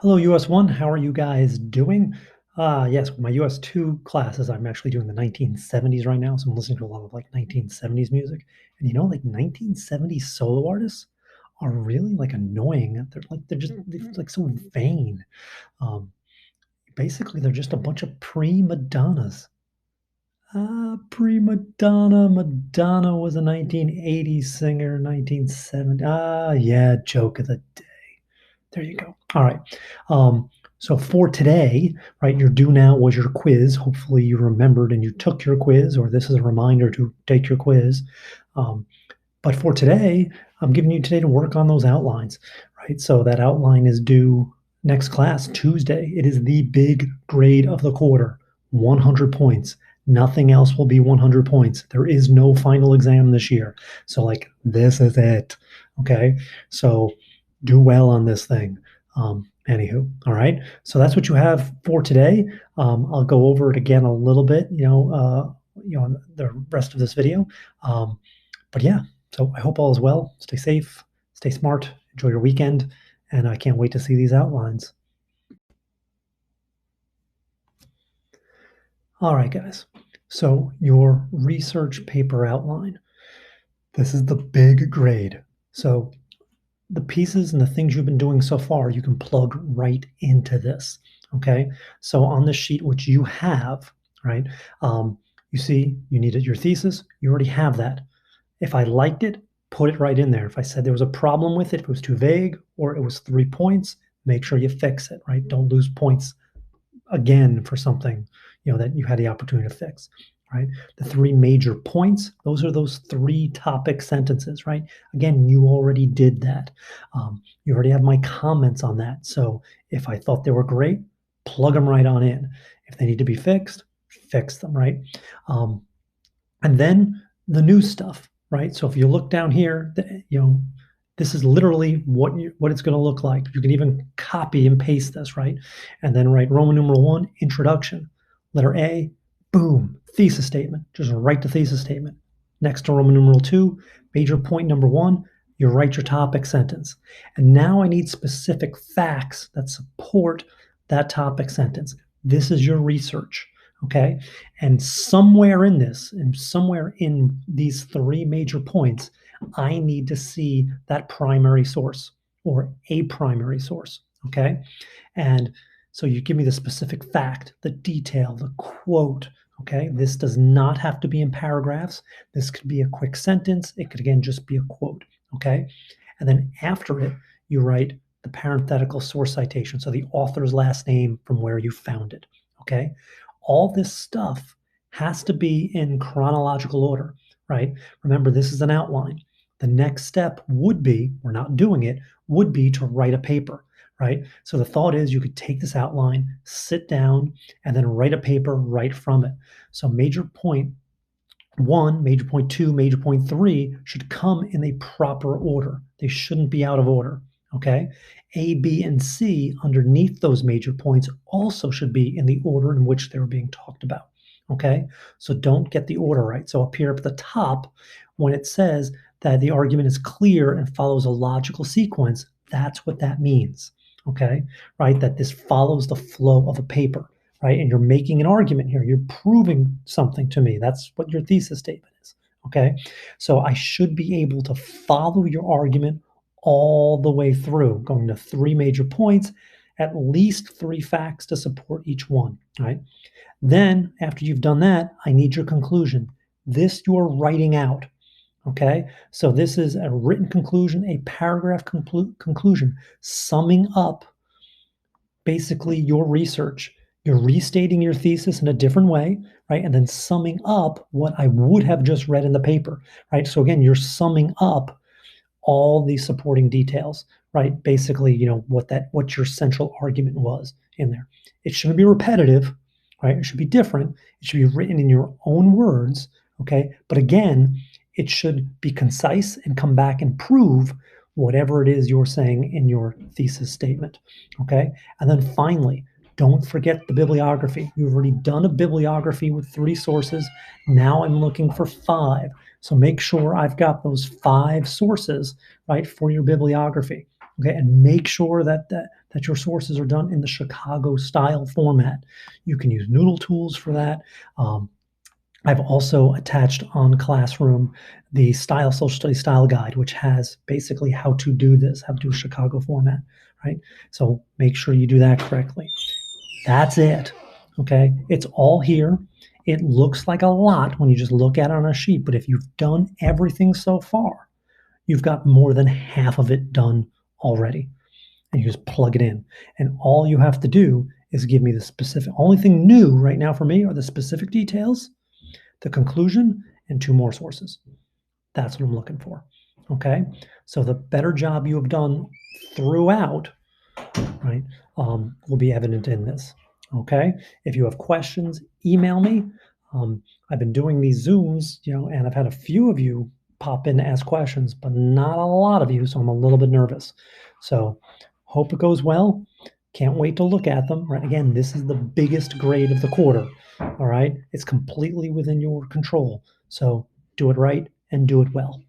Hello, US1. How are you guys doing? Yes, my US2 classes, I'm actually doing the 1970s right now, so I'm listening to a lot of like 1970s music. And like 1970s solo artists are really like annoying. They're like so vain. Um, Basically, they're just a bunch of prima donnas. Prima donna. Madonna was a 1980s singer, 1970. Yeah, joke of the day. There you go. All right. So for today, right, your due now was your quiz. Hopefully you remembered and you took your quiz, or this is a reminder to take your quiz. Um, but for today, I'm giving you today to work on those outlines, right? So that outline is due next class, Tuesday. It is the big grade of the quarter, 100 points. Nothing else will be 100 points. There is no final exam this year. So, like, this is it. Okay. So, do well on this thing. Anywho, all right. So that's what you have for today. I'll go over it again a little bit, in the rest of this video. But yeah, so I hope all is well. Stay safe, stay smart, enjoy your weekend, and I can't wait to see these outlines. All right, guys. So your research paper outline. This is the big grade. So the pieces and the things you've been doing so far, you can plug right into this. Okay. So on the sheet, which you have, right? You see, you needed your thesis. You already have that. If I liked it, put it right in there. If I said there was a problem with it, if it was too vague or it was 3 points, make sure you fix it, right? Don't lose points again for something, that you had the opportunity to fix, right? The three major points, those are those three topic sentences, right? Again, you already did that. You already have my comments on that. So if I thought they were great, plug them right on in. If they need to be fixed, fix them, right? Um, and then the new stuff, right? So if you look down here, this is literally what it's going to look like. You can even copy and paste this, right? And then write Roman numeral 1, introduction. Letter A, boom, thesis statement. Just write the thesis statement. Next to Roman numeral 2, major point number 1, you write your topic sentence. And now I need specific facts that support that topic sentence. This is your research. Okay. And somewhere in this, and somewhere in these three major points, I need to see that primary source or a primary source. Okay. And so you give me the specific fact, the detail, the quote. Okay. This does not have to be in paragraphs. This could be a quick sentence. It could, again, just be a quote. Okay. And then after it, you write the parenthetical source citation. So the author's last name from where you found it. Okay. All this stuff has to be in chronological order, right? Remember, this is an outline. The next step would be, we're not doing it, would be to write a paper, right? So the thought is you could take this outline, sit down, and then write a paper right from it. So major point 1, major point 2, major point 3 should come in a proper order. They shouldn't be out of order. Okay. A, B, and C underneath those major points also should be in the order in which they were being talked about. Okay. So don't get the order right. So up here at the top, when it says that the argument is clear and follows a logical sequence, that's what that means. Okay. Right. That this follows the flow of a paper, right? And you're making an argument here. You're proving something to me. That's what your thesis statement is. Okay. So I should be able to follow your argument all the way through, going to three major points, at least three facts to support each one. Right. Then, after you've done that, I need your conclusion. This you're writing out. Okay. So this is a written conclusion, a paragraph conclusion, summing up basically your research. You're restating your thesis in a different way, right? And then summing up what I would have just read in the paper, right? So again, you're summing up all the supporting details, right? Basically, what your central argument was in there. It shouldn't be repetitive, right? It should be different. It should be written in your own words, okay? But again, it should be concise and come back and prove whatever it is you're saying in your thesis statement, okay? And then finally, don't forget the bibliography. You've already done a bibliography with 3 sources. Now I'm looking for 5. So make sure I've got those 5 sources, right, for your bibliography. Okay, and make sure that that your sources are done in the Chicago style format. You can use Noodle Tools for that. Um, I've also attached on Classroom the Style Social Studies Style Guide, which has basically how to do this, how to do a Chicago format, right? So make sure you do that correctly. That's it. Okay. It's all here. It looks like a lot when you just look at it on a sheet, but if you've done everything so far, you've got more than half of it done already. And you just plug it in. And all you have to do is give me the specific, only thing new right now for me are the specific details, the conclusion, and two more sources. That's what I'm looking for. Okay. So the better job you have done throughout, right, will be evident in this. Okay. If you have questions, email me. I've been doing these Zooms, and I've had a few of you pop in to ask questions, but not a lot of you. So I'm a little bit nervous. So hope it goes well. Can't wait to look at them. Right. Again, this is the biggest grade of the quarter. All right. It's completely within your control. So do it right and do it well.